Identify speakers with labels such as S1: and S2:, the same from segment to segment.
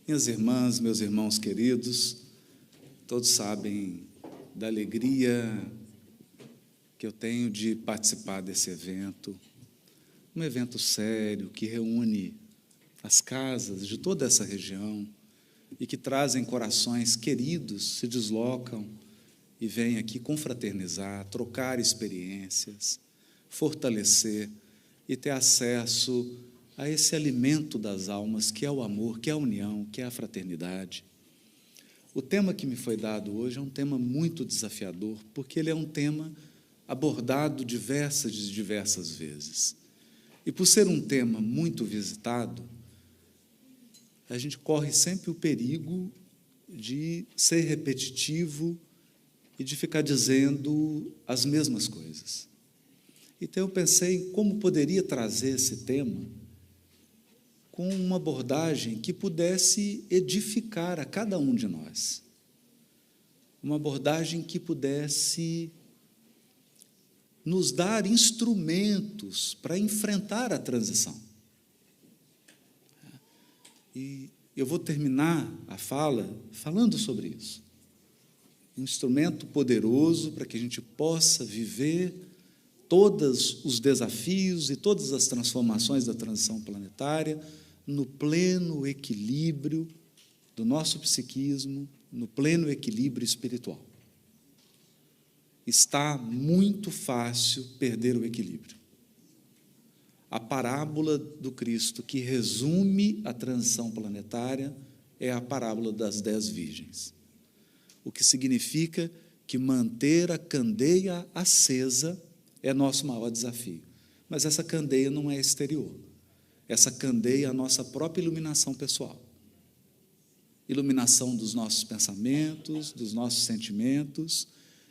S1: Minhas irmãs, meus irmãos queridos, todos sabem da alegria que eu tenho de participar desse evento, um evento sério que reúne as casas de toda essa região e que trazem corações queridos, se deslocam e vêm aqui confraternizar, trocar experiências, fortalecer e ter acesso a esse alimento das almas, que é o amor, que é a união, que é a fraternidade. O tema que me foi dado hoje é um tema muito desafiador, porque ele é um tema abordado diversas vezes. E por ser um tema muito visitado, a gente corre sempre o perigo de ser repetitivo e de ficar dizendo as mesmas coisas. Então eu pensei em como poderia trazer esse tema com uma abordagem que pudesse edificar a cada um de nós, uma abordagem que pudesse nos dar instrumentos para enfrentar a transição. E eu vou terminar a fala falando sobre isso. Um instrumento poderoso para que a gente possa viver todos os desafios e todas as transformações da transição planetária no pleno equilíbrio do nosso psiquismo, no pleno equilíbrio espiritual. Está muito fácil perder o equilíbrio. A parábola do Cristo que resume a transição planetária é a parábola das 10 virgens, o que significa que manter a candeia acesa é nosso maior desafio. Mas essa candeia não é exterior. Essa candeia é a nossa própria iluminação pessoal. Iluminação dos nossos pensamentos, dos nossos sentimentos,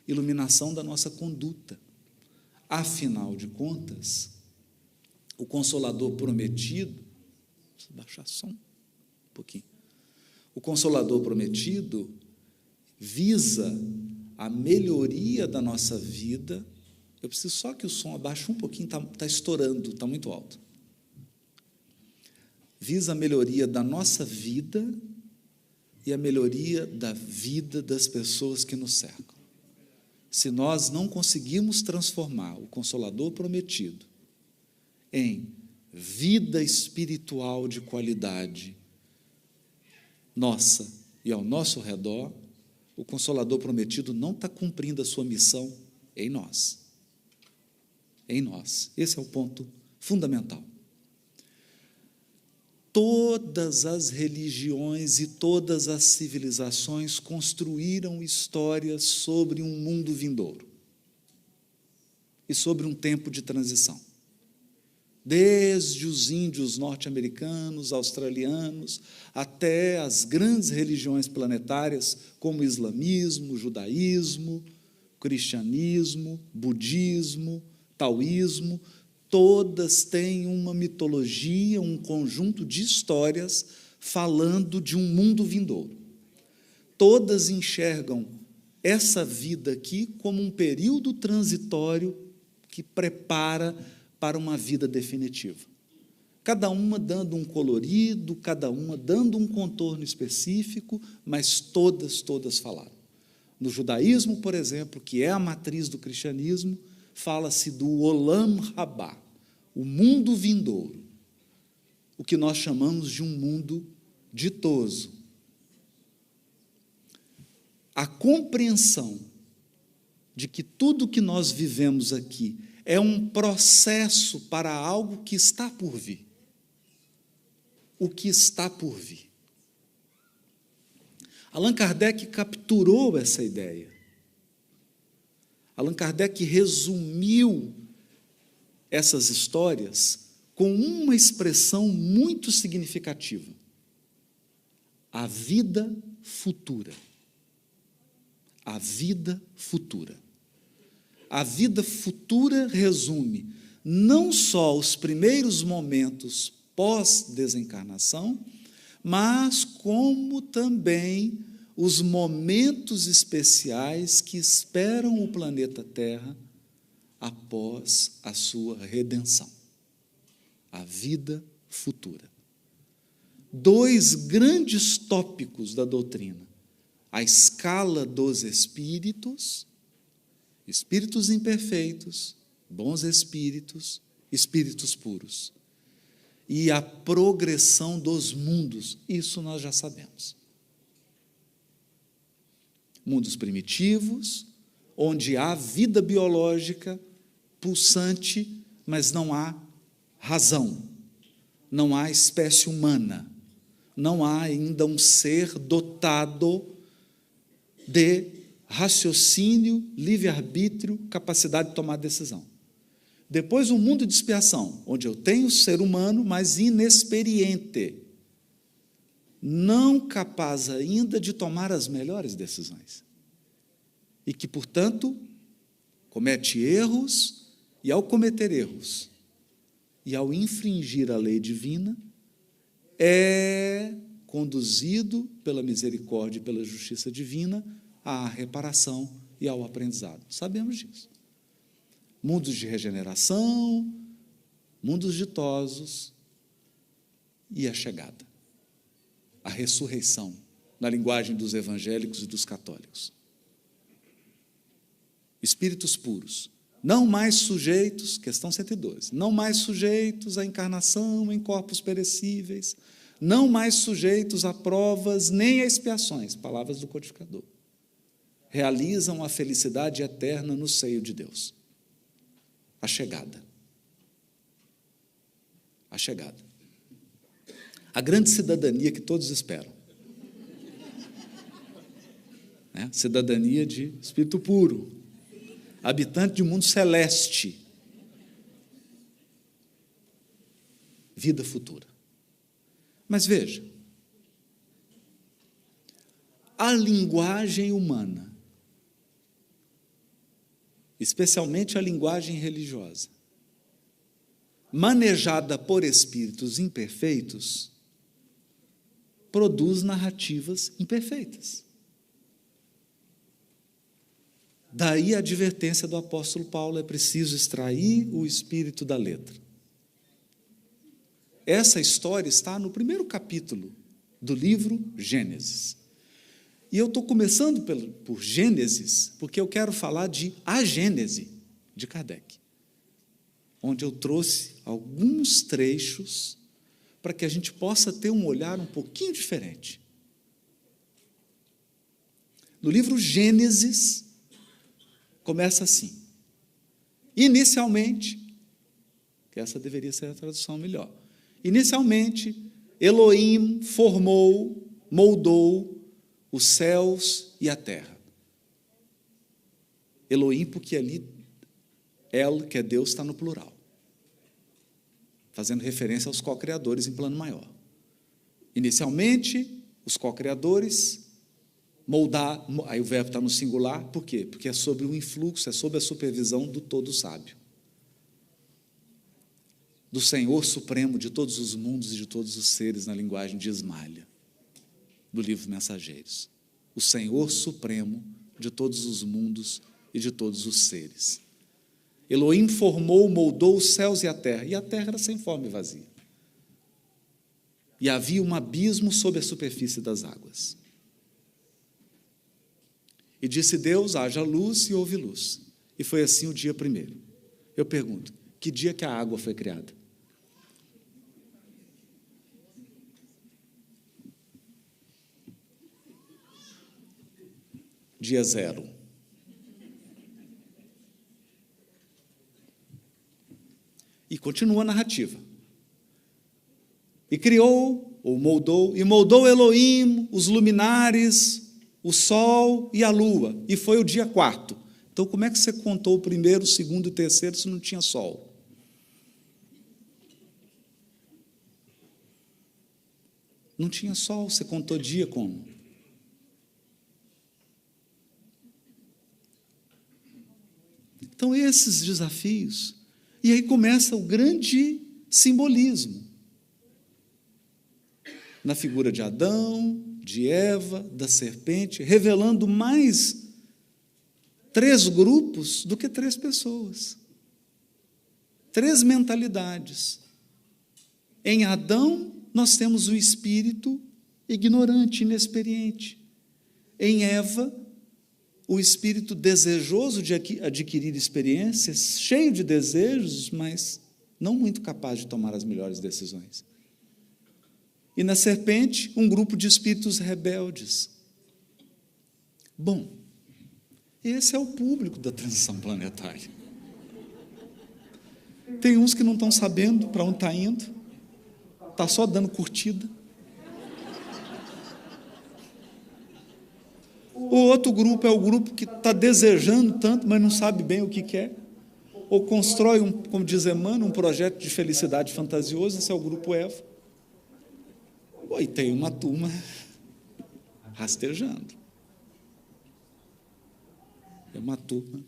S1: iluminação da nossa conduta. Afinal de contas, o Consolador prometido, deixa eu baixar só um pouquinho. O Consolador prometido visa a melhoria da nossa vida. Eu preciso só que o som abaixe um pouquinho, está estourando, está muito alto. Visa a melhoria da nossa vida e a melhoria da vida das pessoas que nos cercam. Se nós não conseguirmos transformar o Consolador prometido em vida espiritual de qualidade nossa e ao nosso redor, o Consolador prometido não está cumprindo a sua missão em nós. Em nós. Esse é o ponto fundamental. Todas as religiões e todas as civilizações construíram histórias sobre um mundo vindouro e sobre um tempo de transição. Desde os índios norte-americanos, australianos, até as grandes religiões planetárias, como o islamismo, o judaísmo, o cristianismo, budismo, taoísmo, todas têm uma mitologia, um conjunto de histórias falando de um mundo vindouro. Todas enxergam essa vida aqui como um período transitório que prepara para uma vida definitiva. Cada uma dando um colorido, cada uma dando um contorno específico, mas todas falaram. No judaísmo, por exemplo, que é a matriz do cristianismo, fala-se do Olam Rabá, o mundo vindouro, o que nós chamamos de um mundo ditoso. A compreensão de que tudo que nós vivemos aqui é um processo para algo que está por vir. O que está por vir. Allan Kardec capturou essa ideia. Allan Kardec resumiu essas histórias com uma expressão muito significativa: a vida futura. A vida futura. A vida futura resume não só os primeiros momentos pós-desencarnação, mas como também os momentos especiais que esperam o planeta Terra após a sua redenção. A vida futura. dois grandes tópicos da doutrina: a escala dos espíritos, espíritos imperfeitos, bons espíritos, espíritos puros, e a progressão dos mundos. Isso nós já sabemos. Mundos primitivos, onde há vida biológica pulsante, mas não há razão, não há espécie humana, não há ainda um ser dotado de raciocínio, livre-arbítrio, capacidade de tomar decisão. Depois, um mundo de expiação, onde eu tenho o ser humano, mas inexperiente, não capaz ainda de tomar as melhores decisões, e que, portanto, comete erros, e ao cometer erros, e ao infringir a lei divina, é conduzido pela misericórdia e pela justiça divina à reparação e ao aprendizado. Sabemos disso. Mundos de regeneração, mundos ditosos e a chegada, a ressurreição, na linguagem dos evangélicos e dos católicos. Espíritos puros, não mais sujeitos, questão 112, não mais sujeitos à encarnação em corpos perecíveis, não mais sujeitos a provas nem a expiações, palavras do codificador. Realizam a felicidade eterna no seio de Deus. A chegada. A chegada. A grande cidadania que todos esperam. Né? Cidadania de espírito puro, habitante de um mundo celeste, vida futura. Mas veja, a linguagem humana, especialmente a linguagem religiosa, manejada por espíritos imperfeitos, produz narrativas imperfeitas. Daí a advertência do apóstolo Paulo: é preciso extrair o espírito da letra. Essa história está no primeiro capítulo do livro Gênesis. E eu estou começando por Gênesis, porque eu quero falar de A Gênese, de Kardec, onde eu trouxe alguns trechos para que a gente possa ter um olhar um pouquinho diferente. No livro Gênesis, começa assim: inicialmente, que essa deveria ser a tradução melhor, inicialmente, Elohim formou, moldou os céus e a terra. Elohim, porque ali, El, que é Deus, está no plural, fazendo referência aos co-criadores em plano maior. Inicialmente, os co-criadores moldar, aí o verbo está no singular, por quê? Porque é sobre o influxo, é sobre a supervisão do todo sábio, do Senhor Supremo de todos os mundos e de todos os seres, na linguagem de Ismalha, do livro Mensageiros. O Senhor Supremo de todos os mundos e de todos os seres. Elohim formou, moldou os céus e a terra era sem forma e vazia. E havia um abismo sob a superfície das águas. E disse Deus: haja luz, e houve luz. E foi assim o dia primeiro. Eu pergunto, que dia que a água foi criada? Dia 0. E continua a narrativa. E criou, ou moldou, e moldou Elohim os luminares, o sol e a lua, e foi o dia 4. Então, como é que você contou o primeiro, o segundo e o terceiro se não tinha sol? Não tinha sol, você contou dia como? Então, esses desafios. E aí começa o grande simbolismo. Na figura de Adão, de Eva, da serpente, revelando mais 3 grupos do que 3 pessoas. 3 mentalidades. Em Adão, nós temos o espírito ignorante, inexperiente. Em Eva, o espírito desejoso de adquirir experiências, cheio de desejos, mas não muito capaz de tomar as melhores decisões. E na serpente, um grupo de espíritos rebeldes. Bom, esse é o público da transição planetária. Tem uns que não estão sabendo para onde está indo, está só dando curtida. O outro grupo é o grupo que está desejando tanto, mas não sabe bem o que quer. Ou constrói, como diz Emmanuel, um projeto de felicidade fantasioso. Esse é o grupo Eva. E tem uma turma rastejando. É uma turma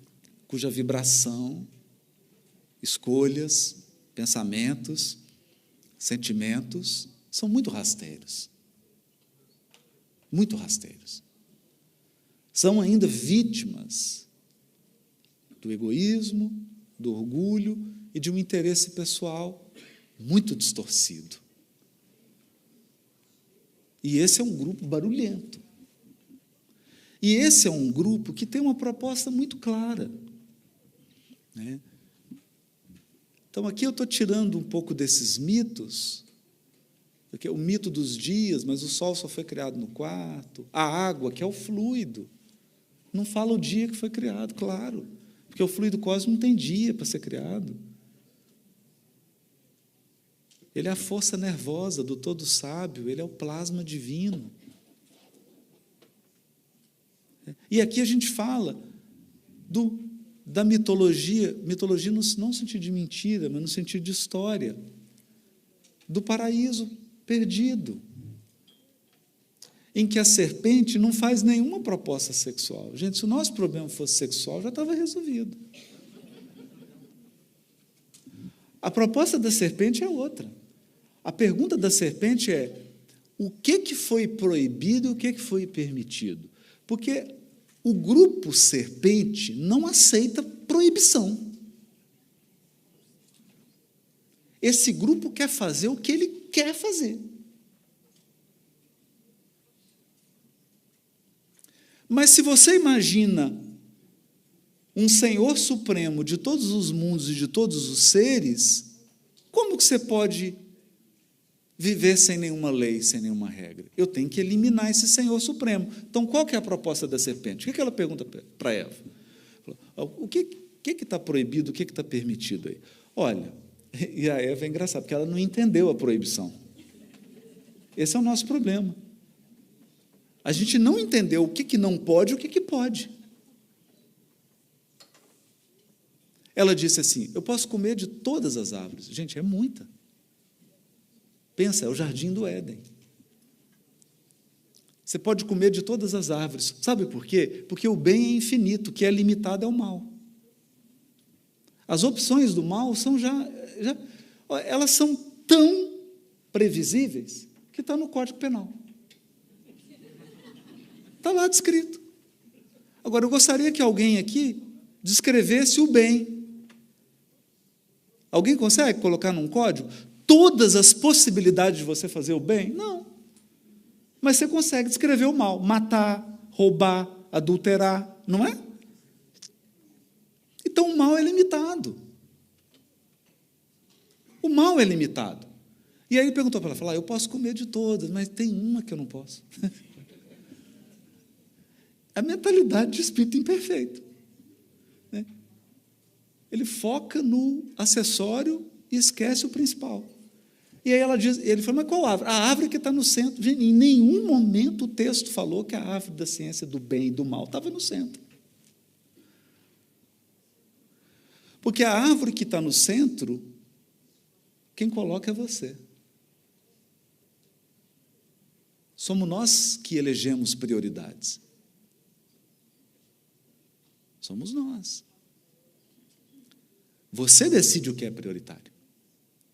S1: cuja vibração, escolhas, pensamentos, sentimentos são muito rasteiros. Muito rasteiros. São ainda vítimas do egoísmo, do orgulho e de um interesse pessoal muito distorcido. E esse é um grupo barulhento. E esse é um grupo que tem uma proposta muito clara, né? Então, aqui eu estou tirando um pouco desses mitos, porque é o mito dos dias, mas o sol só foi criado no quarto, a água, que é o fluido, não fala o dia que foi criado, claro, porque o fluido cósmico não tem dia para ser criado. Ele é a força nervosa do todo sábio, ele é o plasma divino. E aqui a gente fala da mitologia não no sentido de mentira, mas no sentido de história, do paraíso perdido, em que a serpente não faz nenhuma proposta sexual. Gente, se o nosso problema fosse sexual, já estava resolvido. A proposta da serpente é outra. A pergunta da serpente é: o que foi proibido e o que foi permitido? Porque o grupo serpente não aceita proibição. Esse grupo quer fazer o que ele quer fazer. Mas se você imagina um Senhor Supremo de todos os mundos e de todos os seres, como que você pode viver sem nenhuma lei, sem nenhuma regra? Eu tenho que eliminar esse Senhor Supremo. Então, qual que é a proposta da serpente? O que ela pergunta para Eva? O que está proibido, o que está permitido aí? Olha, e a Eva é engraçada, porque ela não entendeu a proibição. Esse é o nosso problema. A gente não entendeu o que não pode e o que pode. Ela disse assim: eu posso comer de todas as árvores. Gente, é muita. Pensa, é o jardim do Éden. Você pode comer de todas as árvores. Sabe por quê? Porque o bem é infinito, o que é limitado é o mal. As opções do mal são elas são tão previsíveis que está no Código Penal. Está lá descrito. Agora, eu gostaria que alguém aqui descrevesse o bem. Alguém consegue colocar num código todas as possibilidades de você fazer o bem? Não. Mas você consegue descrever o mal: matar, roubar, adulterar, não é? Então, o mal é limitado. O mal é limitado. E aí ele perguntou para ela, falou: eu posso comer de todas, mas tem uma que eu não posso. A mentalidade de espírito imperfeito, né? Ele foca no acessório e esquece o principal. E aí ele falou: mas qual árvore? A árvore que está no centro. Gente, em nenhum momento o texto falou que a árvore da ciência do bem e do mal estava no centro. Porque a árvore que está no centro, quem coloca é você. Somos nós que elegemos prioridades. Somos nós. Você decide o que é prioritário.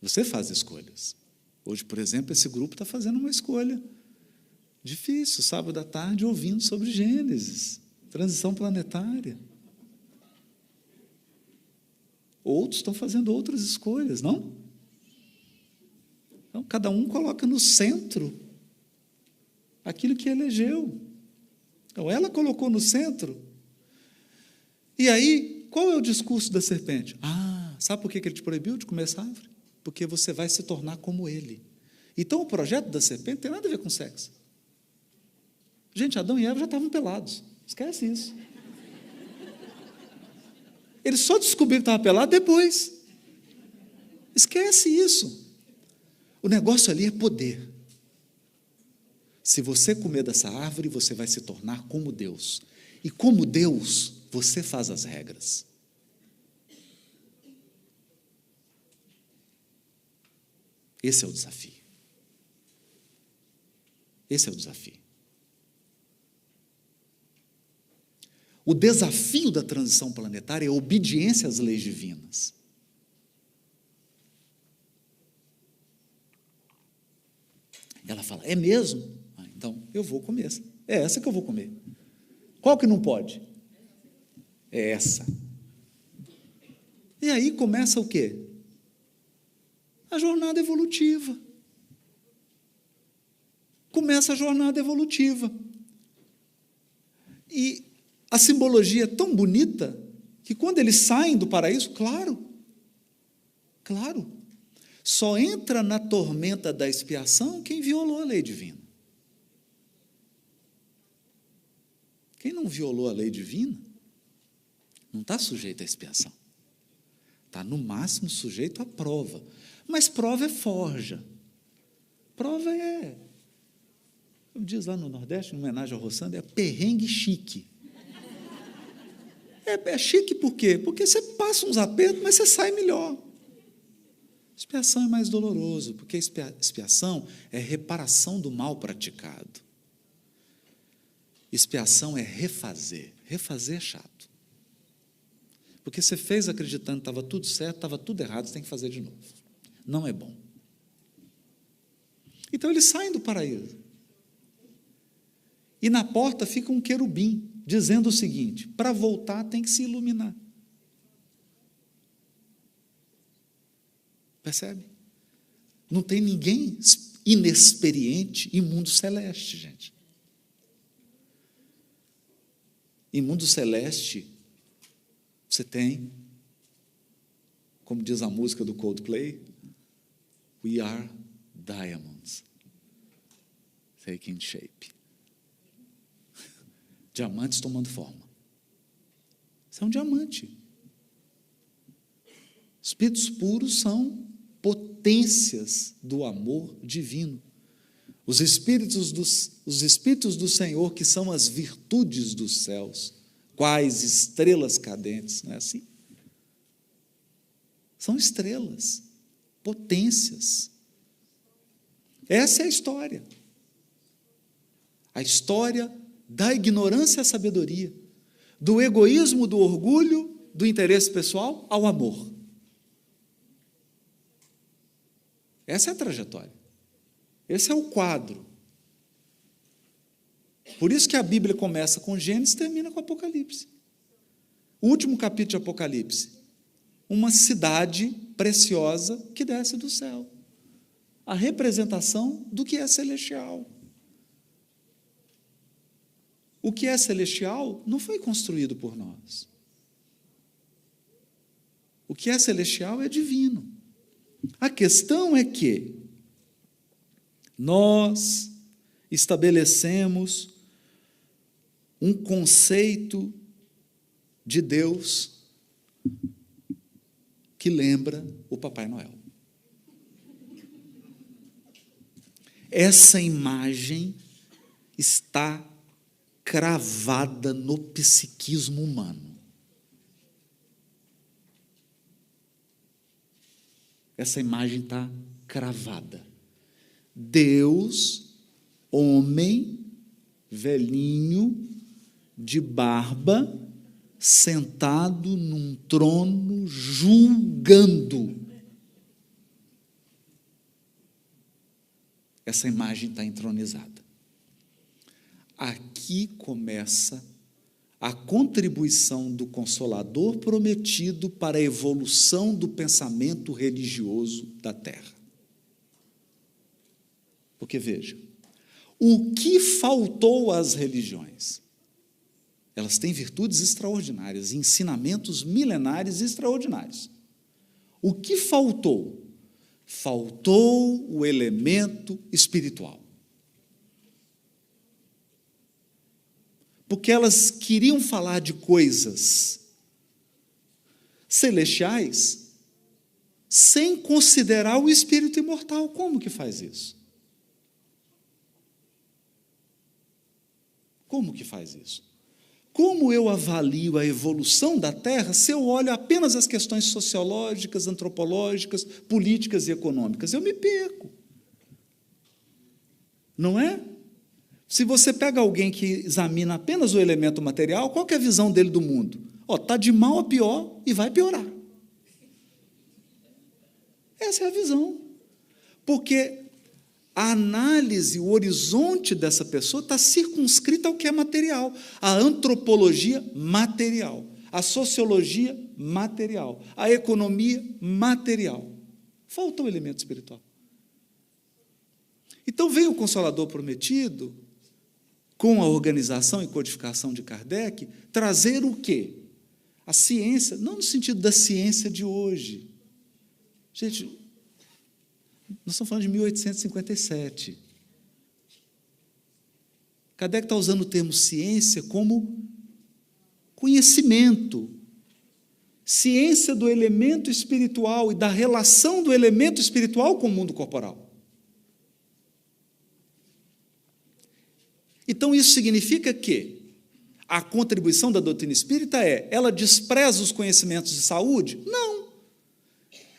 S1: Você faz escolhas. Hoje, por exemplo, esse grupo está fazendo uma escolha difícil, sábado à tarde, ouvindo sobre Gênesis, transição planetária. Outros estão fazendo outras escolhas, não? Então, cada um coloca no centro aquilo que elegeu. Então, ela colocou no centro. E aí, qual é o discurso da serpente? Sabe por que ele te proibiu de comer essa árvore? Porque você vai se tornar como ele. Então, o projeto da serpente não tem nada a ver com sexo. Gente, Adão e Eva já estavam pelados. Esquece isso. Eles só descobriram que estavam pelados depois. Esquece isso. O negócio ali é poder. Se você comer dessa árvore, você vai se tornar como Deus. E como Deus, você faz as regras. Esse é o desafio. Esse é o desafio. O desafio da transição planetária é a obediência às leis divinas. Ela fala, é mesmo? Então, eu vou comer. É essa que eu vou comer. Qual que não pode? É essa. E aí começa o quê? A jornada evolutiva. Começa a jornada evolutiva. E a simbologia é tão bonita que quando eles saem do paraíso, claro, só entra na tormenta da expiação quem violou a lei divina. Quem não violou a lei divina não está sujeito à expiação. Está, no máximo, sujeito à prova. Mas prova é forja. Prova é, como diz lá no Nordeste, em homenagem ao Roçando, é perrengue chique. É chique por quê? Porque você passa uns apertos, mas você sai melhor. Expiação é mais doloroso, porque expiação é reparação do mal praticado. Expiação é refazer. Refazer é chato. Porque você fez acreditando que estava tudo certo, estava tudo errado, você tem que fazer de novo. Não é bom. Então eles saem do paraíso. E na porta fica um querubim, dizendo o seguinte: para voltar tem que se iluminar. Percebe? Não tem ninguém inexperiente em mundo celeste, gente. Em mundo celeste, você tem, como diz a música do Coldplay, we are diamonds, taking shape. Diamantes tomando forma. Você é um diamante. Espíritos puros são potências do amor divino. Os espíritos do Senhor, que são as virtudes dos céus, quais estrelas cadentes, não é assim? São estrelas, potências. Essa é a história. A história da ignorância à sabedoria, do egoísmo, do orgulho, do interesse pessoal ao amor. Essa é a trajetória. Esse é o quadro. Por isso que a Bíblia começa com Gênesis e termina com Apocalipse. O último capítulo de Apocalipse, uma cidade preciosa que desce do céu. A representação do que é celestial. O que é celestial não foi construído por nós. O que é celestial é divino. A questão é que nós estabelecemos um conceito de Deus que lembra o Papai Noel. Essa imagem está cravada no psiquismo humano. Essa imagem está cravada. Deus, homem, velhinho, de barba, sentado num trono, julgando. Essa imagem está entronizada. Aqui começa a contribuição do Consolador prometido para a evolução do pensamento religioso da Terra. Porque, veja, o que faltou às religiões? Elas têm virtudes extraordinárias, ensinamentos milenares extraordinários. O que faltou? Faltou o elemento espiritual. Porque elas queriam falar de coisas celestiais sem considerar o espírito imortal. Como que faz isso? Como que faz isso? Como eu avalio a evolução da Terra se eu olho apenas as questões sociológicas, antropológicas, políticas e econômicas? Eu me perco. Não é? Se você pega alguém que examina apenas o elemento material, qual que é a visão dele do mundo? Está de mal a pior e vai piorar. Essa é a visão. Porque a análise, o horizonte dessa pessoa está circunscrita ao que é material. A antropologia, material. A sociologia, material. A economia, material. Falta o elemento espiritual. Então, vem o Consolador Prometido, com a organização e codificação de Kardec, trazer o quê? A ciência, não no sentido da ciência de hoje. Gente, nós estamos falando de 1857. Kardec está usando o termo ciência como conhecimento. Ciência do elemento espiritual e da relação do elemento espiritual com o mundo corporal. Então, isso significa que a contribuição da doutrina espírita ela despreza os conhecimentos de saúde? Não.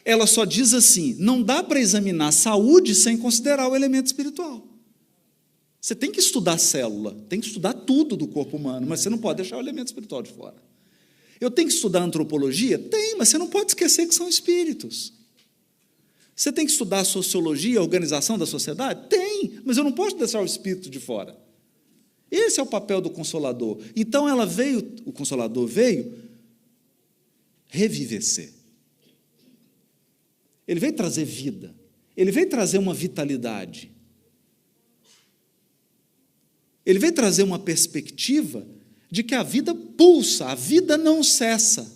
S1: Ela só diz assim, não dá para examinar a saúde sem considerar o elemento espiritual. Você tem que estudar a célula, tem que estudar tudo do corpo humano, mas você não pode deixar o elemento espiritual de fora. Eu tenho que estudar antropologia? Tem, mas você não pode esquecer que são espíritos. Você tem que estudar a sociologia, a organização da sociedade? Tem, mas eu não posso deixar o espírito de fora. Esse é o papel do Consolador. Então, o Consolador veio revivecer. Ele veio trazer vida. Ele veio trazer uma vitalidade. Ele veio trazer uma perspectiva de que a vida pulsa, a vida não cessa.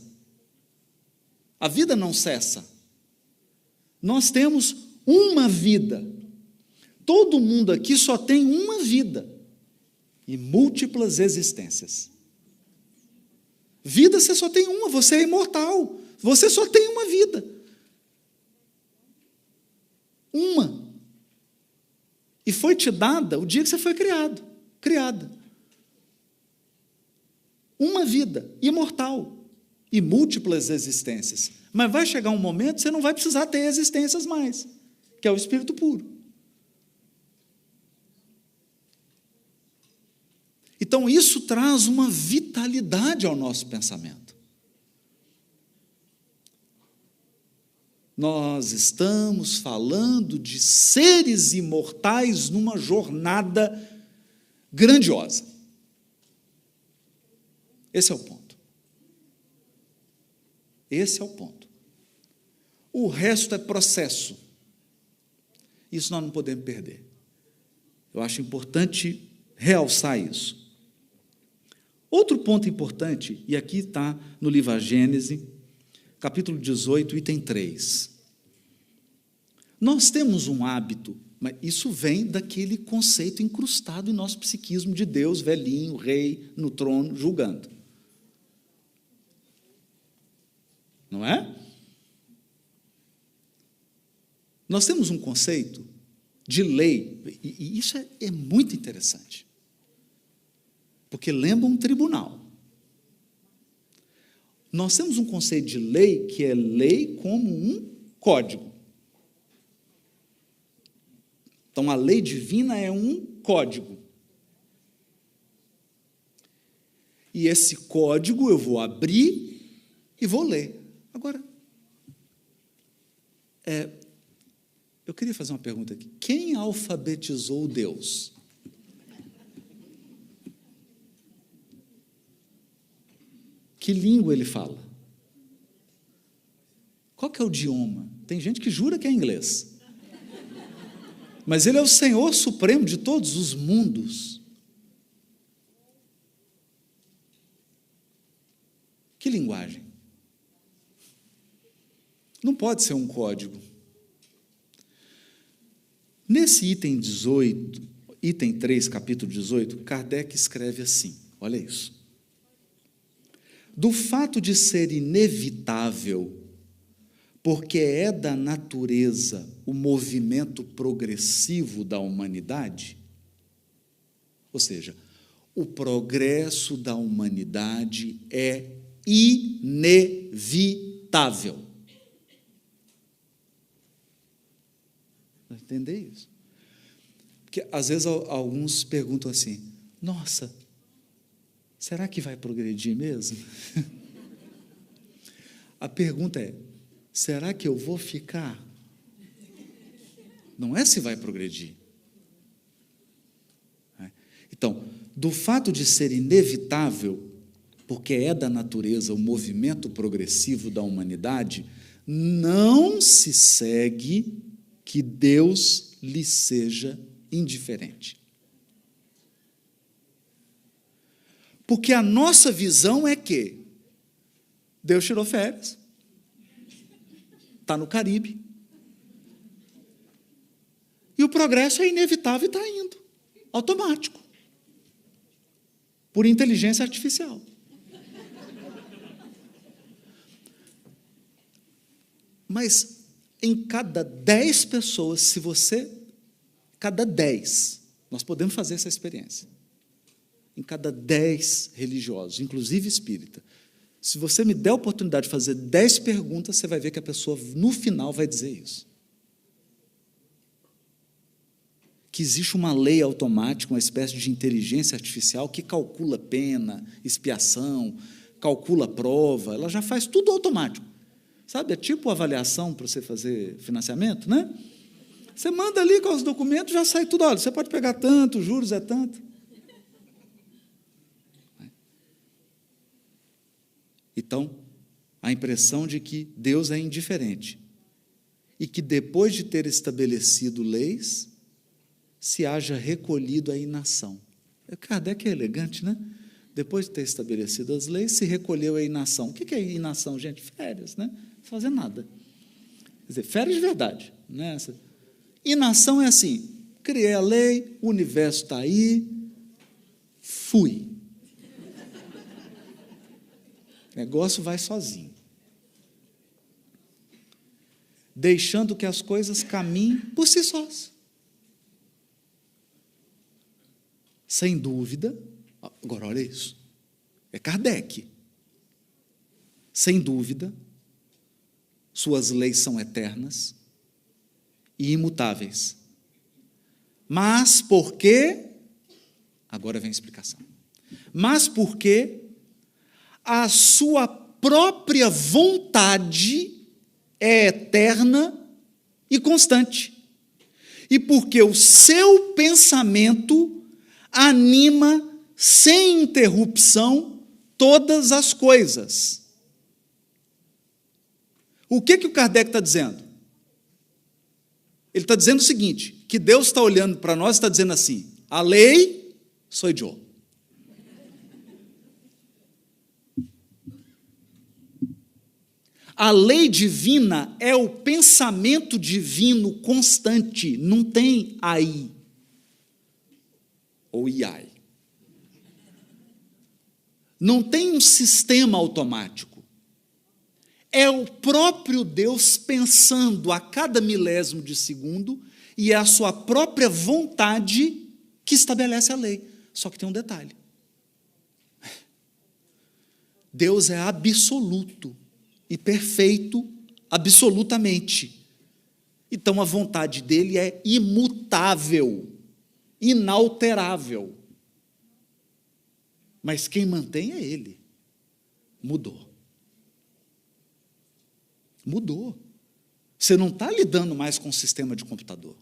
S1: A vida não cessa. Nós temos uma vida. Todo mundo aqui só tem uma vida. E múltiplas existências. Vida você só tem uma, você é imortal. Você só tem uma vida. Uma. E foi te dada o dia que você foi criada. Uma vida, imortal. E múltiplas existências. Mas vai chegar um momento que você não vai precisar ter existências mais, que é o espírito puro. Então, isso traz uma vitalidade ao nosso pensamento. Nós estamos falando de seres imortais numa jornada grandiosa. Esse é o ponto. Esse é o ponto. O resto é processo. Isso nós não podemos perder. Eu acho importante realçar isso. Outro ponto importante, e aqui está no livro A Gênese, capítulo 18, item 3. Nós temos um hábito, mas isso vem daquele conceito incrustado em nosso psiquismo de Deus, velhinho, rei, no trono, julgando. Não é? Nós temos um conceito de lei, e isso é muito interessante. Porque lembra um tribunal. Nós temos um conceito de lei que é lei como um código. Então, a lei divina é um código. E esse código eu vou abrir e vou ler. Agora, eu queria fazer uma pergunta aqui. Quem alfabetizou Deus? Que língua ele fala? Qual que é o idioma? Tem gente que jura que é inglês. Mas Ele é o Senhor supremo de todos os mundos. Que linguagem? Não pode ser um código. Nesse item 18, item 3, capítulo 18, Kardec escreve assim, olha isso. Do fato de ser inevitável, porque é da natureza o movimento progressivo da humanidade, ou seja, o progresso da humanidade é inevitável. Entender isso? Porque às vezes alguns perguntam assim: nossa, será que vai progredir mesmo? A pergunta é: será que eu vou ficar? Não é se vai progredir. Então, do fato de ser inevitável, porque é da natureza o movimento progressivo da humanidade, não se segue que Deus lhe seja indiferente. Porque a nossa visão é que Deus tirou férias, está no Caribe, e o progresso é inevitável e está indo, automático, por inteligência artificial. Mas em cada 10 pessoas, cada 10, nós podemos fazer essa experiência. Em cada 10 religiosos, inclusive espírita, se você me der a oportunidade de fazer 10 perguntas, você vai ver que a pessoa, no final, vai dizer isso. Que existe uma lei automática, uma espécie de inteligência artificial que calcula pena, expiação, calcula prova, ela já faz tudo automático. Sabe, é tipo avaliação para você fazer financiamento, né? Você manda ali com os documentos, já sai tudo. Olha, você pode pegar tanto, juros é tanto. Então, a impressão de que Deus é indiferente e que, depois de ter estabelecido leis, se haja recolhido a inação. Kardec é elegante, né? Depois de ter estabelecido as leis, se recolheu a inação. O que é inação, gente? Férias, né? Não fazer nada. Quer dizer, férias de verdade. Né? Inação é assim: criei a lei, o universo está aí, fui. O negócio vai sozinho. Deixando que as coisas caminhem por si sós. Sem dúvida, agora olha isso, é Kardec. Sem dúvida, suas leis são eternas e imutáveis. Mas porque, agora vem a explicação, mas porque a sua própria vontade é eterna e constante. E porque o seu pensamento anima sem interrupção todas as coisas. O que o Kardec está dizendo? Ele está dizendo o seguinte, que Deus está olhando para nós e está dizendo assim: a lei sou eu. A lei divina é o pensamento divino constante, não tem aí ou iai. Não tem um sistema automático. É o próprio Deus pensando a cada milésimo de segundo e é a sua própria vontade que estabelece a lei. Só que tem um detalhe. Deus é absoluto e perfeito absolutamente. Então a vontade dele é imutável, inalterável. Mas quem mantém é ele. Mudou. Mudou. Você não está lidando mais com o sistema de computador.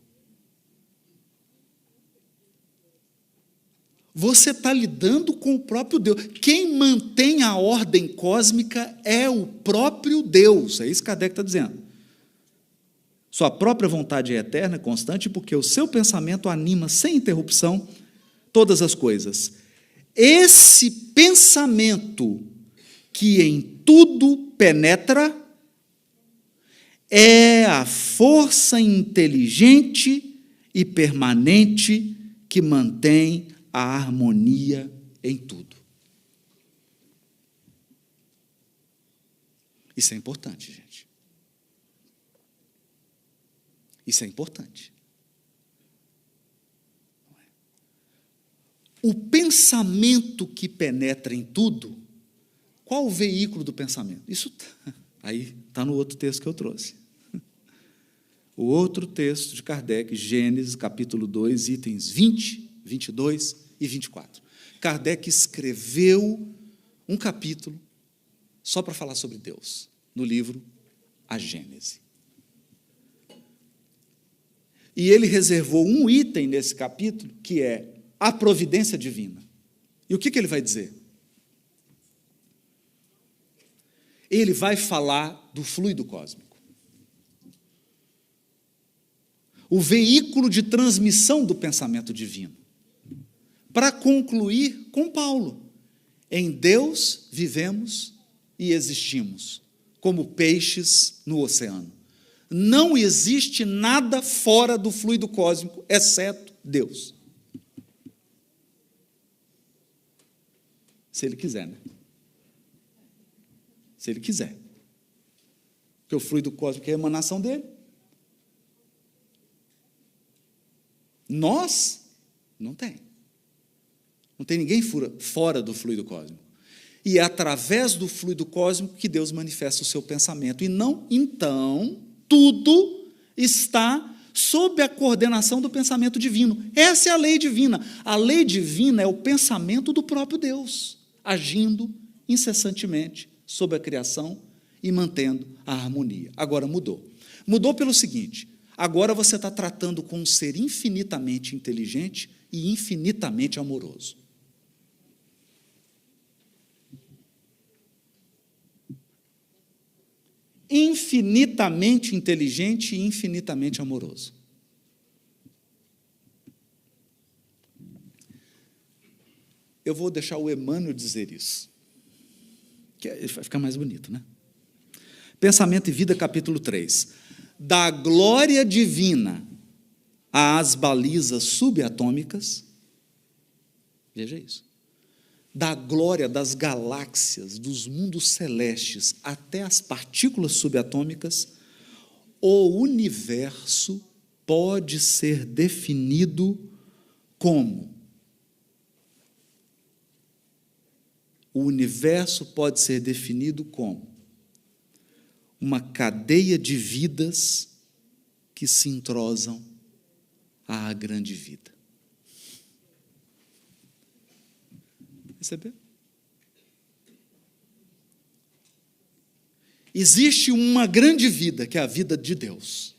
S1: Você está lidando com o próprio Deus. Quem mantém a ordem cósmica é o próprio Deus. É isso que Kardec está dizendo. Sua própria vontade é eterna, constante, porque o seu pensamento anima sem interrupção todas as coisas. Esse pensamento que em tudo penetra é a força inteligente e permanente que mantém a harmonia em tudo. Isso é importante, gente. Isso é importante. O pensamento que penetra em tudo, qual o veículo do pensamento? Isso aí está no outro texto que eu trouxe. O outro texto de Kardec, Gênesis, capítulo 2, itens 20, 22 e 24. Kardec escreveu um capítulo só para falar sobre Deus, no livro A Gênese. E ele reservou um item nesse capítulo, que é a providência divina. E o que ele vai dizer? Ele vai falar do fluido cósmico. O veículo de transmissão do pensamento divino. Para concluir com Paulo, em Deus vivemos e existimos, como peixes no oceano. Não existe nada fora do fluido cósmico, exceto Deus. Se ele quiser, né? Se ele quiser. Porque o fluido cósmico é a emanação dele. Nós, não tem. Não tem ninguém fora do fluido cósmico. E é através do fluido cósmico que Deus manifesta o seu pensamento. E não, então, tudo está sob a coordenação do pensamento divino. Essa é a lei divina. A lei divina é o pensamento do próprio Deus, agindo incessantemente sobre a criação e mantendo a harmonia. Agora mudou. Mudou pelo seguinte: agora você está tratando com um ser infinitamente inteligente e infinitamente amoroso. Infinitamente inteligente e infinitamente amoroso. Eu vou deixar o Emmanuel dizer isso, que vai ficar mais bonito, né? Pensamento e Vida, capítulo 3. Da glória divina às balizas subatômicas, veja isso, da glória das galáxias, dos mundos celestes, até as partículas subatômicas, o universo pode ser definido como? O universo pode ser definido como uma cadeia de vidas que se entrosam à grande vida. Percebeu? Existe uma grande vida, que é a vida de Deus.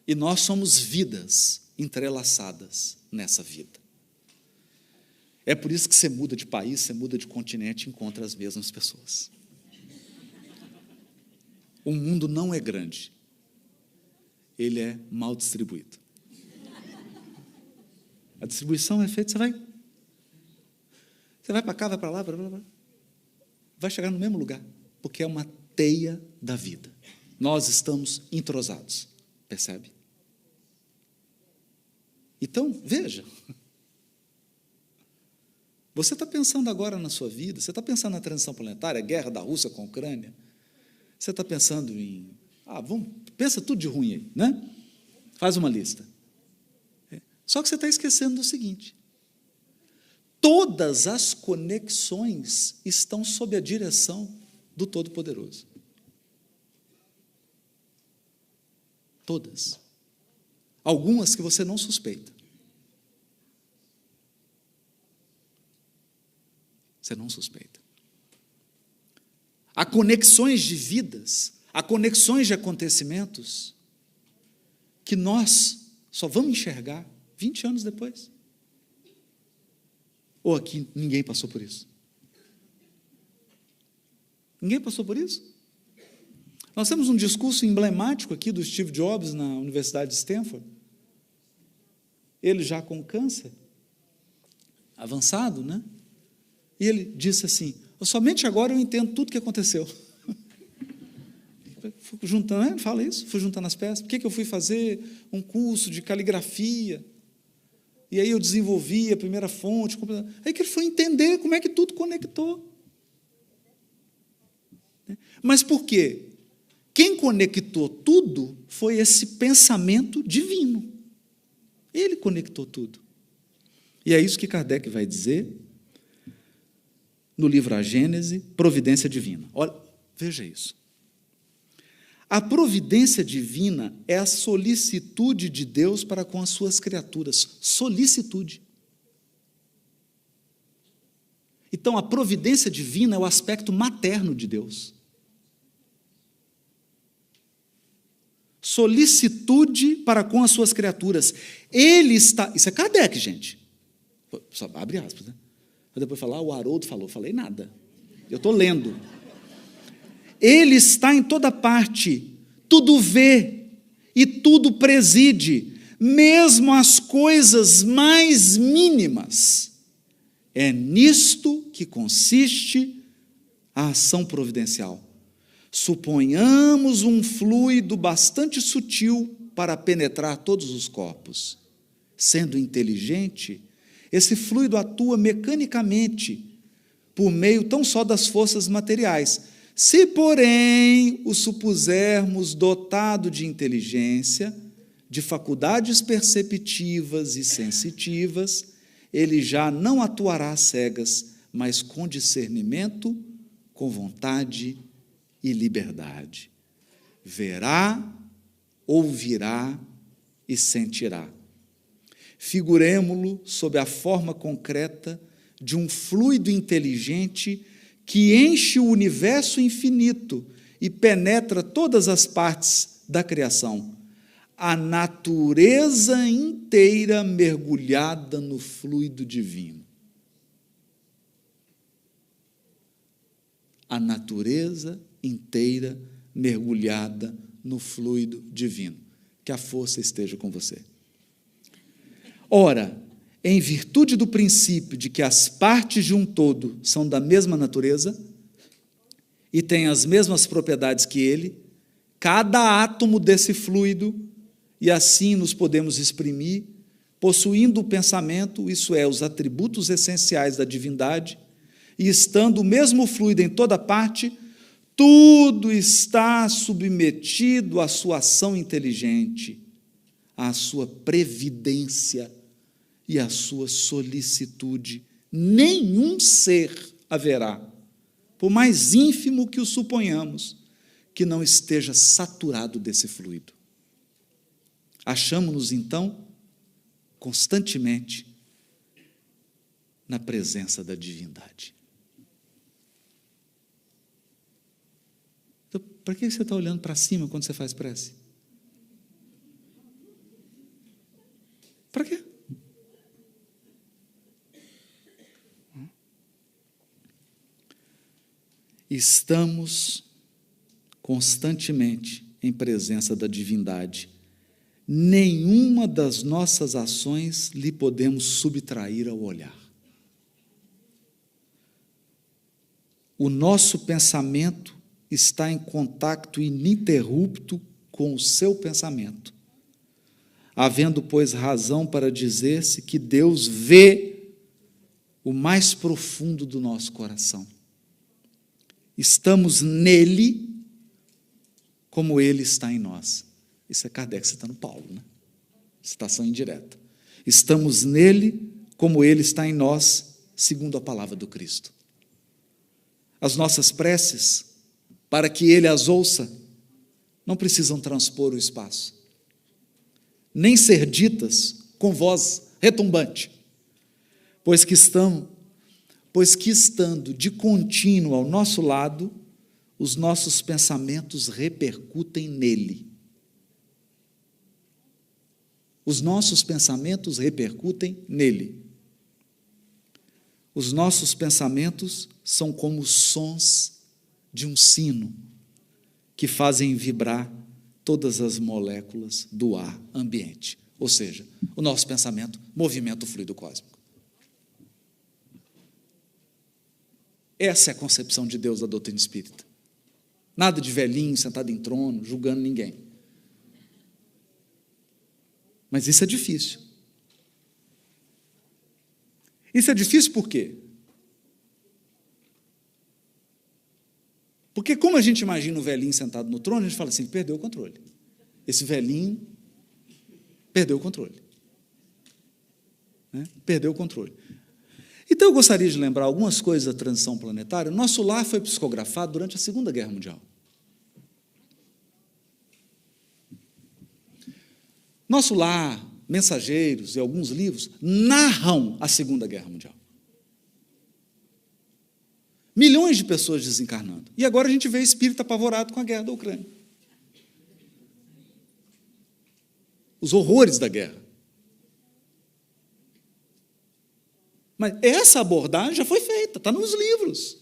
S1: E nós somos vidas entrelaçadas nessa vida. É por isso que você muda de país, você muda de continente e encontra as mesmas pessoas. O mundo não é grande. Ele é mal distribuído. A distribuição é feita, você vai para cá, vai para lá, vai chegar no mesmo lugar, porque é uma teia da vida. Nós estamos entrosados, percebe? Então, veja, você está pensando agora na sua vida, você está pensando na transição planetária, a guerra da Rússia com a Ucrânia, você está pensando em, pensa tudo de ruim aí, né? Faz uma lista. Só que você está esquecendo do seguinte: todas as conexões estão sob a direção do Todo-Poderoso. Todas. Algumas que você não suspeita. Você não suspeita. Há conexões de vidas, há conexões de acontecimentos que nós só vamos enxergar 20 anos depois. Ou aqui ninguém passou por isso? Ninguém passou por isso? Nós temos um discurso emblemático aqui do Steve Jobs na Universidade de Stanford. Ele já com câncer avançado, né? E ele disse assim: somente agora eu entendo tudo o que aconteceu. Fui juntando, né? Fala isso, fui juntando as peças. Por que eu fui fazer um curso de caligrafia? E aí eu desenvolvi a primeira fonte. Aí que ele foi entender como é que tudo conectou. Mas por quê? Quem conectou tudo foi esse pensamento divino. Ele conectou tudo. E é isso que Kardec vai dizer no livro A Gênese, Providência Divina. Olha, veja isso. A providência divina é a solicitude de Deus para com as suas criaturas. Solicitude. Então, a providência divina é o aspecto materno de Deus. Solicitude para com as suas criaturas. Ele está... Isso é Kardec, gente. Só abre aspas, né? Depois falar, o Haroldo falou. Falei nada. Eu estou lendo. Ele está em toda parte, tudo vê e tudo preside, mesmo as coisas mais mínimas. É nisto que consiste a ação providencial. Suponhamos um fluido bastante sutil para penetrar todos os corpos. Sendo inteligente, esse fluido atua mecanicamente, por meio tão só das forças materiais. Se, porém, o supusermos dotado de inteligência, de faculdades perceptivas e sensitivas, ele já não atuará às cegas, mas com discernimento, com vontade e liberdade. Verá, ouvirá e sentirá. Figuremo-lo sob a forma concreta de um fluido inteligente que enche o universo infinito e penetra todas as partes da criação. A natureza inteira mergulhada no fluido divino. A natureza inteira mergulhada no fluido divino. Que a força esteja com você. Ora, em virtude do princípio de que as partes de um todo são da mesma natureza e têm as mesmas propriedades que ele, cada átomo desse fluido, e assim nos podemos exprimir, possuindo o pensamento, isso é, os atributos essenciais da divindade, e estando o mesmo fluido em toda parte, tudo está submetido à sua ação inteligente, à sua previdência e a sua solicitude. Nenhum ser haverá, por mais ínfimo que o suponhamos, que não esteja saturado desse fluido. Achamos-nos, então, constantemente na presença da divindade. Então, para que você está olhando para cima quando você faz prece? Para quê? Estamos constantemente em presença da divindade. Nenhuma das nossas ações lhe podemos subtrair ao olhar. O nosso pensamento está em contato ininterrupto com o seu pensamento, havendo, pois, razão para dizer-se que Deus vê o mais profundo do nosso coração. Estamos nele como ele está em nós. Isso é Kardec citando Paulo, né? Citação indireta. Estamos nele como ele está em nós, segundo a palavra do Cristo. As nossas preces, para que ele as ouça, não precisam transpor o espaço, nem ser ditas com voz retumbante, pois que estando de contínuo ao nosso lado, os nossos pensamentos repercutem nele. Os nossos pensamentos repercutem nele. Os nossos pensamentos são como os sons de um sino que fazem vibrar todas as moléculas do ar ambiente, ou seja, o nosso pensamento, movimento fluido cósmico. Essa é a concepção de Deus da doutrina espírita. Nada de velhinho sentado em trono, julgando ninguém. Mas isso é difícil. Isso é difícil por quê? Porque como a gente imagina o velhinho sentado no trono, a gente fala assim, perdeu o controle. Esse velhinho perdeu o controle. Né? Perdeu o controle. Então eu gostaria de lembrar algumas coisas da transição planetária. Nosso lar foi psicografado durante a Segunda Guerra Mundial. Nosso lar, Mensageiros e alguns livros narram a Segunda Guerra Mundial. Milhões de pessoas desencarnando. E agora a gente vê espírito apavorado com a guerra da Ucrânia. Os horrores da guerra. Mas essa abordagem já foi feita, está nos livros.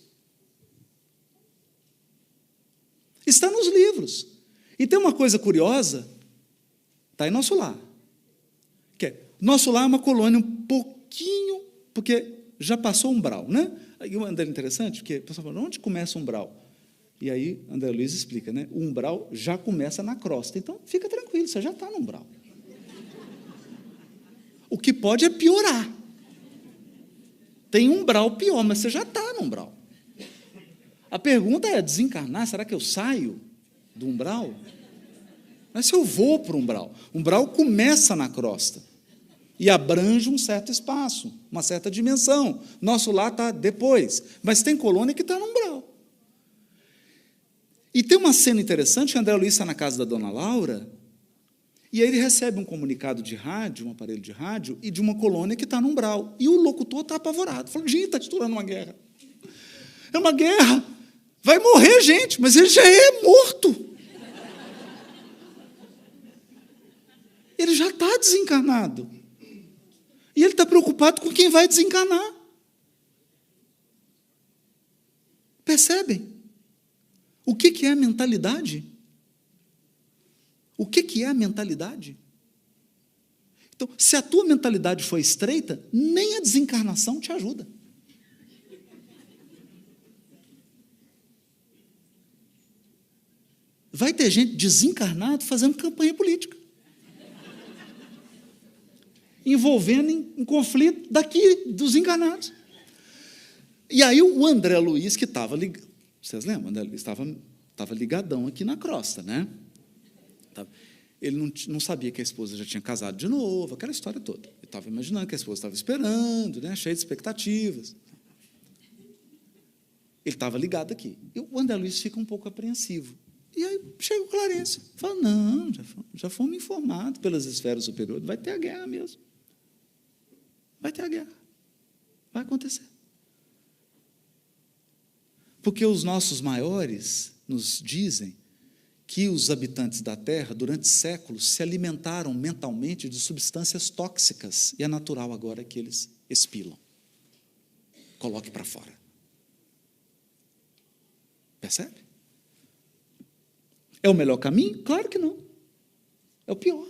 S1: Está nos livros. E tem uma coisa curiosa, está em nosso lar. Nosso lar é uma colônia um pouquinho, porque já passou o umbral, né? E o André é interessante, porque o pessoal fala, onde começa o umbral? E aí, André Luiz explica, né? O umbral já começa na crosta. Então, fica tranquilo, você já está no umbral. O que pode é piorar. Tem um umbral pior, mas você já está no umbral. A pergunta é, desencarnar, será que eu saio do umbral? Mas se eu vou para o umbral? O umbral começa na crosta e abrange um certo espaço, uma certa dimensão. Nosso lar está depois, mas tem colônia que está no umbral. E tem uma cena interessante, que André Luiz está na casa da dona Laura, e aí ele recebe um comunicado de rádio, um aparelho de rádio, e de uma colônia que está no umbral. E o locutor está apavorado. Falou, gente, está estourando uma guerra. É uma guerra. Vai morrer gente, mas ele já é morto. Ele já está desencarnado. E ele está preocupado com quem vai desencarnar. Percebem? O que é a mentalidade? O que é a mentalidade? Então, se a tua mentalidade for estreita, nem a desencarnação te ajuda. Vai ter gente desencarnada fazendo campanha política. Envolvendo em conflito daqui, dos encarnados. E aí o André Luiz, que estava ligado, vocês lembram? O André Luiz estava ligadão aqui na crosta, né? Ele não sabia que a esposa já tinha casado de novo, aquela história toda. Ele estava imaginando que a esposa estava esperando, né, cheio de expectativas. Ele estava ligado aqui. E o André Luiz fica um pouco apreensivo. E aí chega o Clarencio, fala, não, já fomos informados pelas esferas superiores, vai ter a guerra mesmo. Vai ter a guerra. Vai acontecer. Porque os nossos maiores nos dizem que os habitantes da Terra, durante séculos, se alimentaram mentalmente de substâncias tóxicas, e é natural agora que eles expilam. Coloque para fora. Percebe? É o melhor caminho? Claro que não. É o pior.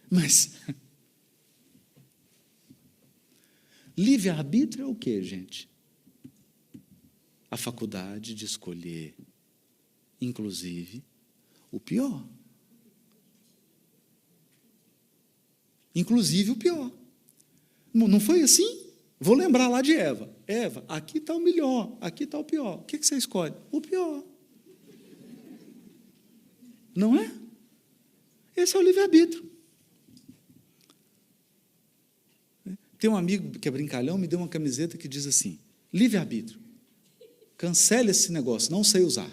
S1: Mas livre-arbítrio é o quê, gente? A faculdade de escolher, inclusive, o pior. Inclusive o pior. Não foi assim? Vou lembrar lá de Eva. Eva, aqui está o melhor, aqui está o pior. O que você escolhe? O pior. Não é? Esse é o livre-arbítrio. Tem um amigo que é brincalhão, me deu uma camiseta que diz assim, livre-arbítrio. Cancele esse negócio, não sei usar.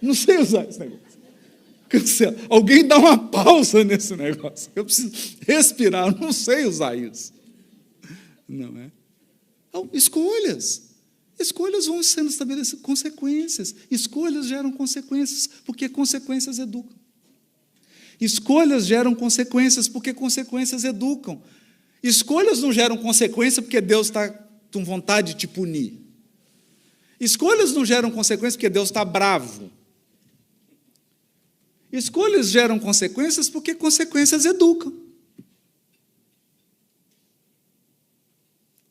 S1: Não sei usar esse negócio. Cancela. Alguém dá uma pausa nesse negócio. Eu preciso respirar, eu não sei usar isso. Não é? Então, escolhas. Escolhas vão sendo estabelecidas, consequências. Escolhas geram consequências, porque consequências educam. Escolhas geram consequências, porque consequências educam. Escolhas não geram consequência, porque Deus está com vontade de te punir. Escolhas não geram consequências porque Deus está bravo. Escolhas geram consequências porque consequências educam.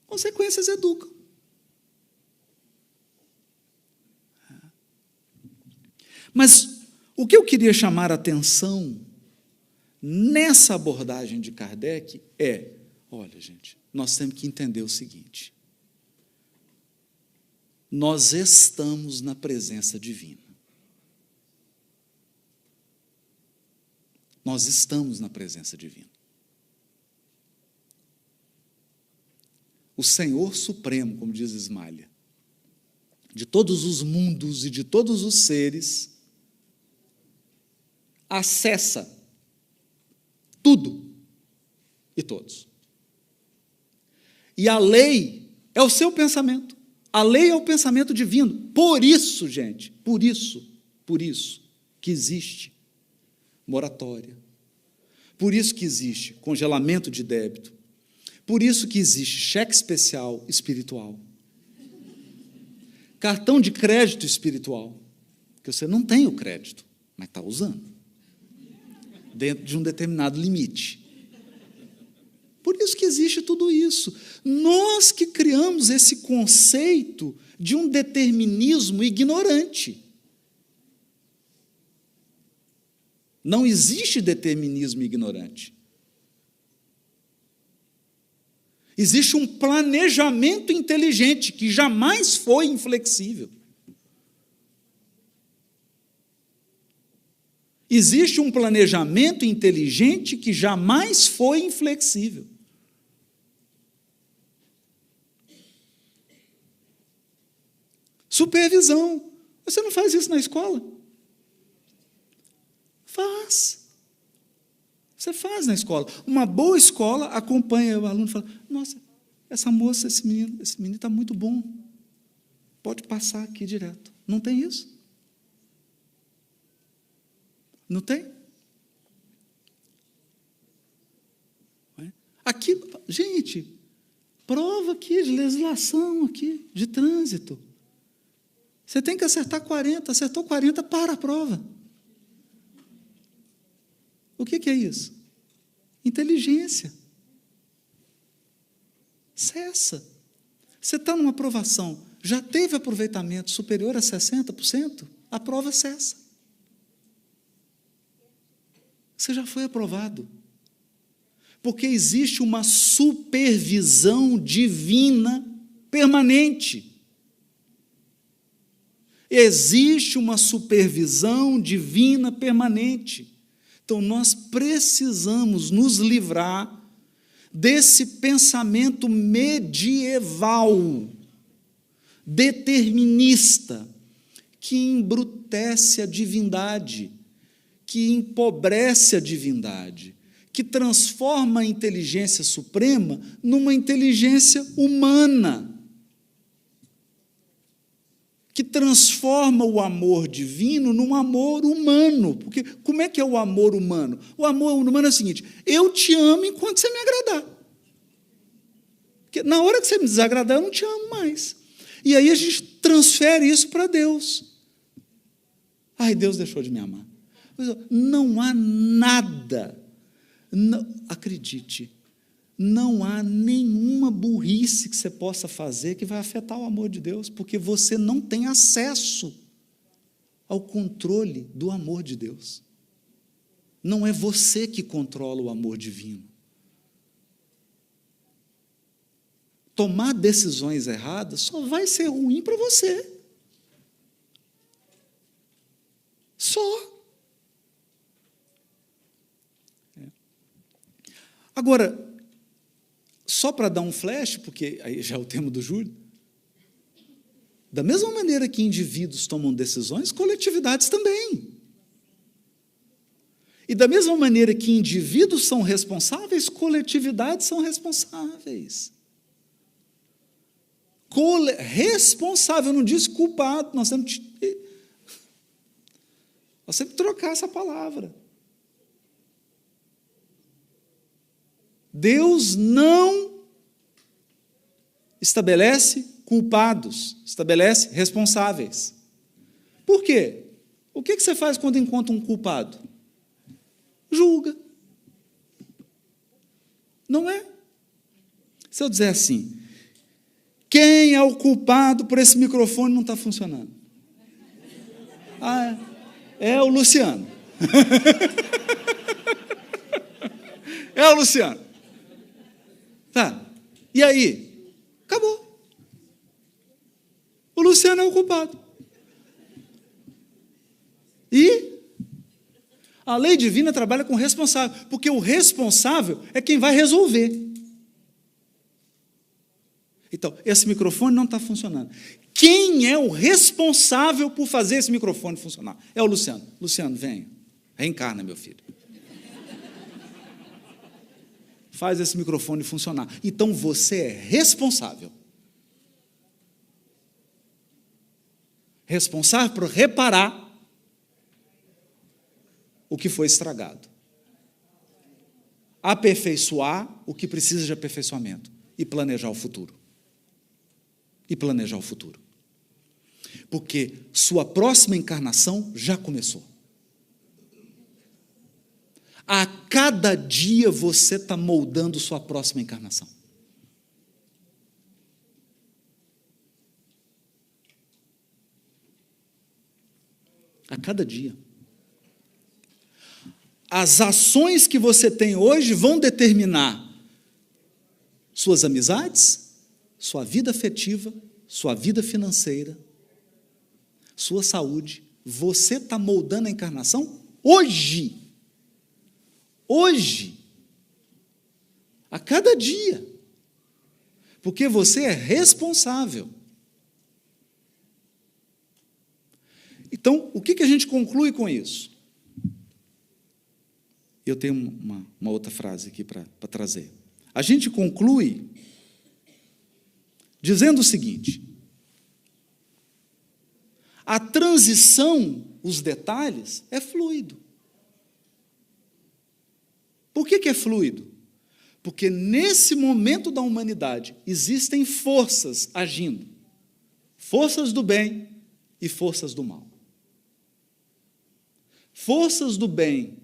S1: Consequências educam. Mas o que eu queria chamar a atenção nessa abordagem de Kardec é, olha, gente, nós temos que entender o seguinte: nós estamos na presença divina. Nós estamos na presença divina. O Senhor Supremo, como diz Ismália, de todos os mundos e de todos os seres, acessa tudo e todos. E a lei é o seu pensamento. A lei é o pensamento divino. Por isso, gente, por isso que existe moratória. Por isso que existe congelamento de débito. Por isso que existe cheque especial espiritual. Cartão de crédito espiritual. Porque você não tem o crédito, mas está usando. Dentro de um determinado limite. Por isso que existe tudo isso. Nós que criamos esse conceito de um determinismo ignorante. Não existe determinismo ignorante. Existe um planejamento inteligente que jamais foi inflexível. Existe um planejamento inteligente que jamais foi inflexível. Supervisão. Você não faz isso na escola? Faz. Você faz na escola. Uma boa escola acompanha o aluno e fala: nossa, essa moça, esse menino está muito bom. Pode passar aqui direto. Não tem isso? Não tem? Aqui, gente, prova aqui de legislação aqui, de trânsito. Você tem que acertar 40, acertou 40, para a prova. O que é isso? Inteligência. Cessa. Você está numa aprovação, já teve aproveitamento superior a 60%, a prova cessa. Você já foi aprovado. Porque existe uma supervisão divina permanente. Existe uma supervisão divina permanente. Então, nós precisamos nos livrar desse pensamento medieval, determinista, que embrutece a divindade, que empobrece a divindade, que transforma a inteligência suprema numa inteligência humana, que transforma o amor divino num amor humano. Porque como é que é o amor humano? O amor humano é o seguinte: eu te amo enquanto você me agradar. Porque na hora que você me desagradar, eu não te amo mais. E aí a gente transfere isso para Deus. Ai, Deus deixou de me amar. Não há nada, não, acredite, não há nenhuma burrice que você possa fazer que vai afetar o amor de Deus, porque você não tem acesso ao controle do amor de Deus. Não é você que controla o amor divino. Tomar decisões erradas só vai ser ruim para você. Só. Agora, só para dar um flash, porque aí já é o tema do Júlio, da mesma maneira que indivíduos tomam decisões, coletividades também. E da mesma maneira que indivíduos são responsáveis, coletividades são responsáveis. Responsável, eu não disse culpado, nós temos que trocar essa palavra. Deus não estabelece culpados, estabelece responsáveis. Por quê? O que você faz quando encontra um culpado? Julga. Não é? Se eu dizer assim, quem é o culpado por esse microfone não está funcionando? Ah, é o Luciano. É o Luciano. Tá. E aí? Acabou. O Luciano é o culpado. E a lei divina trabalha com o responsável, porque o responsável é quem vai resolver. Então, esse microfone não está funcionando. Quem é o responsável por fazer esse microfone funcionar? É o Luciano. Luciano, venha. Reencarna, meu filho. Faz esse microfone funcionar. Então, você é responsável. Responsável por reparar o que foi estragado. Aperfeiçoar o que precisa de aperfeiçoamento. E planejar o futuro. Porque sua próxima encarnação já começou. A cada dia você está moldando sua próxima encarnação. A cada dia. As ações que você tem hoje vão determinar suas amizades, sua vida afetiva, sua vida financeira, sua saúde. Você está moldando a encarnação hoje. Hoje. A cada dia. Porque você é responsável. Então, o que a gente conclui com isso? Eu tenho uma outra frase aqui para trazer. A gente conclui dizendo o seguinte: a transição, os detalhes, é fluido. Por que é fluido? Porque nesse momento da humanidade existem forças agindo. Forças do bem e forças do mal. Forças do bem,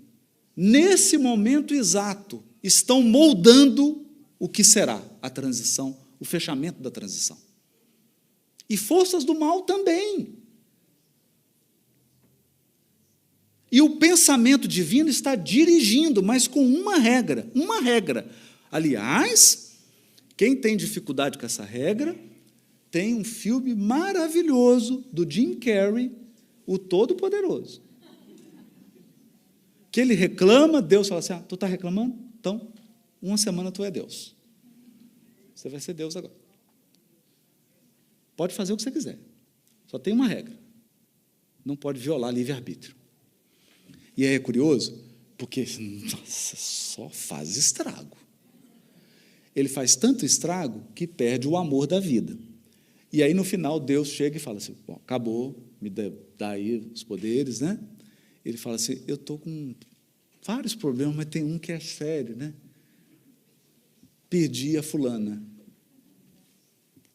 S1: nesse momento exato, estão moldando o que será a transição, o fechamento da transição. E forças do mal também. E o pensamento divino está dirigindo, mas com uma regra. Uma regra. Aliás, quem tem dificuldade com essa regra, tem um filme maravilhoso do Jim Carrey, O Todo-Poderoso. Que ele reclama, Deus fala assim, tu está reclamando? Então, uma semana tu é Deus. Você vai ser Deus agora. Pode fazer o que você quiser. Só tem uma regra. Não pode violar livre-arbítrio. E aí é curioso, porque, nossa, só faz estrago. Ele faz tanto estrago que perde o amor da vida. E aí, no final, Deus chega e fala assim, bom, acabou, me dá aí os poderes, né? Ele fala assim, eu estou com vários problemas, mas tem um que é sério, né? Perdi a fulana.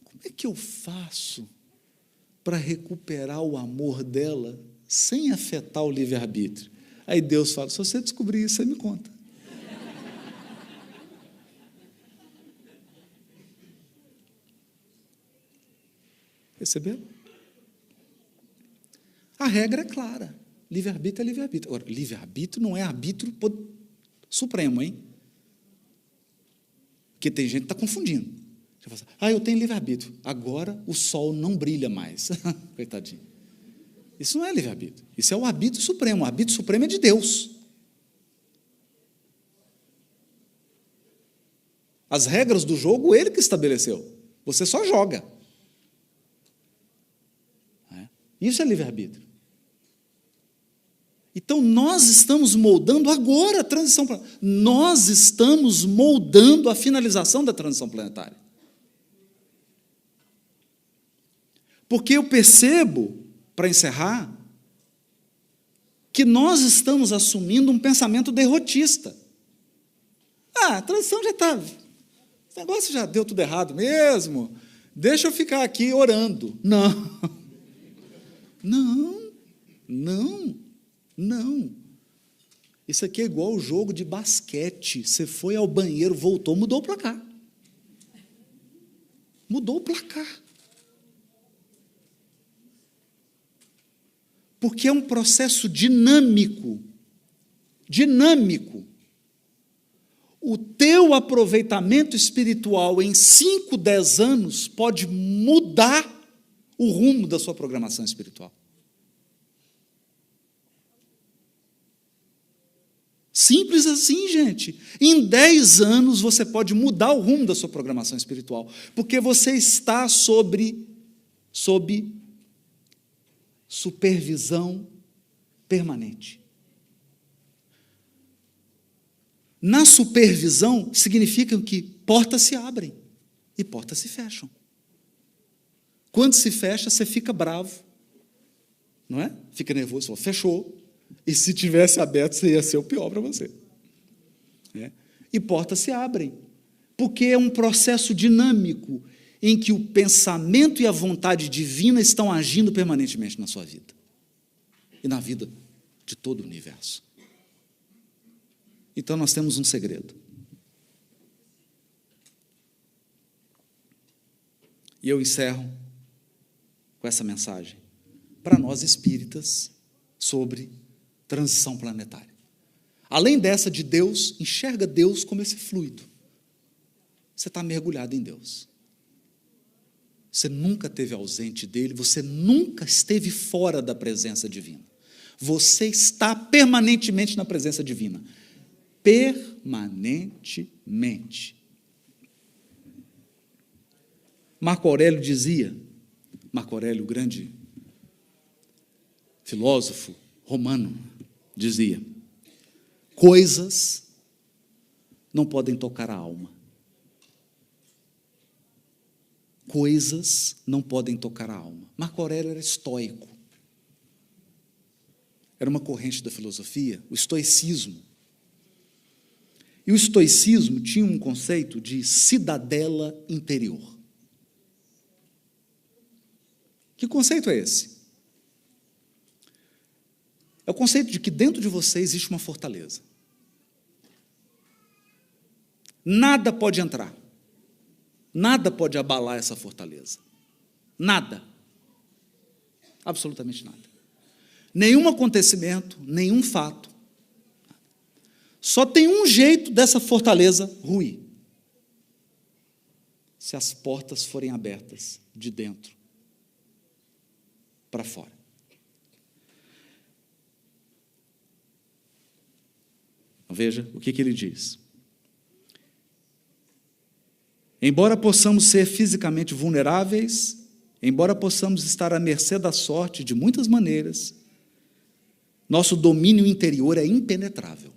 S1: Como é que eu faço para recuperar o amor dela sem afetar o livre-arbítrio? Aí Deus fala, se você descobrir isso, você me conta. Perceberam? A regra é clara. Livre-arbítrio é livre-arbítrio. Agora, livre-arbítrio não é arbítrio supremo, hein? Porque tem gente que está confundindo. Você fala assim, eu tenho livre-arbítrio. Agora o sol não brilha mais. Coitadinho. Isso não é livre-arbítrio. Isso é o arbítrio supremo. O arbítrio supremo é de Deus. As regras do jogo, ele que estabeleceu. Você só joga. Isso é livre-arbítrio. Então, nós estamos moldando agora a transição planetária. Nós estamos moldando a finalização da transição planetária. Porque eu percebo, para encerrar, que nós estamos assumindo um pensamento derrotista. A transição já está... Esse negócio já deu tudo errado mesmo. Deixa eu ficar aqui orando. Não. Não. Não. Não. Isso aqui é igual o jogo de basquete. Você foi ao banheiro, voltou, mudou o placar. Mudou o placar. Porque é um processo dinâmico. Dinâmico. O teu aproveitamento espiritual em 5, 10 anos pode mudar o rumo da sua programação espiritual. Simples assim, gente. Em 10 anos você pode mudar o rumo da sua programação espiritual, porque você está sob supervisão permanente. Na supervisão, significa que portas se abrem e portas se fecham. Quando se fecha, você fica bravo, não é? Fica nervoso, fala, fechou. E se tivesse aberto, você ia ser o pior para você. E portas se abrem, porque é um processo dinâmico em que o pensamento e a vontade divina estão agindo permanentemente na sua vida e na vida de todo o universo. Então, nós temos um segredo. E eu encerro com essa mensagem para nós espíritas sobre transição planetária. Além dessa de Deus, enxerga Deus como esse fluido. Você está mergulhado em Deus. Você nunca esteve ausente dele, você nunca esteve fora da presença divina. Você está permanentemente na presença divina. Permanentemente. Marco Aurélio dizia, Marco Aurélio, o grande filósofo romano, dizia, coisas não podem tocar a alma. Coisas não podem tocar a alma. Marco Aurélio era estoico. Era uma corrente da filosofia, o estoicismo. E o estoicismo tinha um conceito de cidadela interior. Que conceito é esse? É o conceito de que dentro de você existe uma fortaleza. Nada pode entrar. Nada pode abalar essa fortaleza. Nada. Absolutamente nada. Nenhum acontecimento, nenhum fato. Só tem um jeito dessa fortaleza ruir. Se as portas forem abertas de dentro para fora. Veja o que ele diz. Embora possamos ser fisicamente vulneráveis, embora possamos estar à mercê da sorte de muitas maneiras, nosso domínio interior é impenetrável.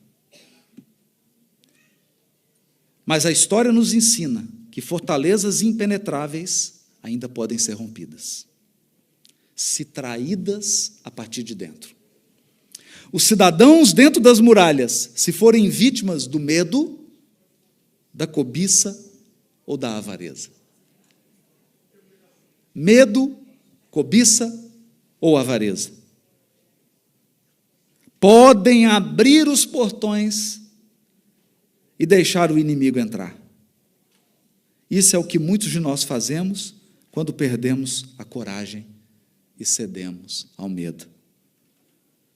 S1: Mas a história nos ensina que fortalezas impenetráveis ainda podem ser rompidas, se traídas a partir de dentro. Os cidadãos dentro das muralhas, se forem vítimas do medo, da cobiça ou da avareza. Medo, cobiça ou avareza. Podem abrir os portões e deixar o inimigo entrar. Isso é o que muitos de nós fazemos quando perdemos a coragem e cedemos ao medo.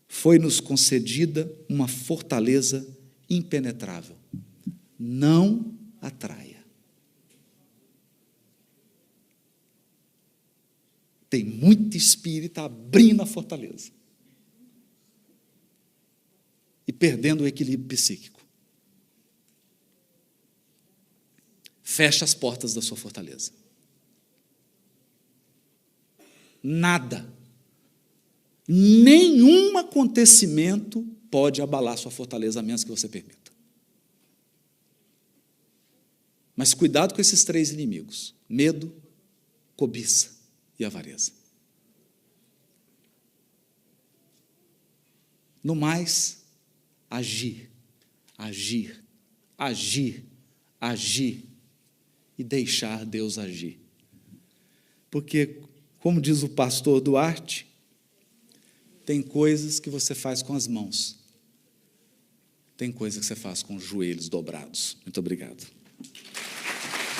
S1: Foi-nos concedida uma fortaleza impenetrável. Não atraia. Tem muito espírito abrindo a fortaleza e perdendo o equilíbrio psíquico. Fecha as portas da sua fortaleza. Nada, nenhum acontecimento pode abalar sua fortaleza, a menos que você permita. Mas cuidado com esses 3 inimigos: medo, cobiça e avareza. No mais, agir, agir, agir, agir e deixar Deus agir. porque, como diz o pastor Duarte, tem coisas que você faz com as mãos, tem coisas que você faz com os joelhos dobrados. Muito obrigado.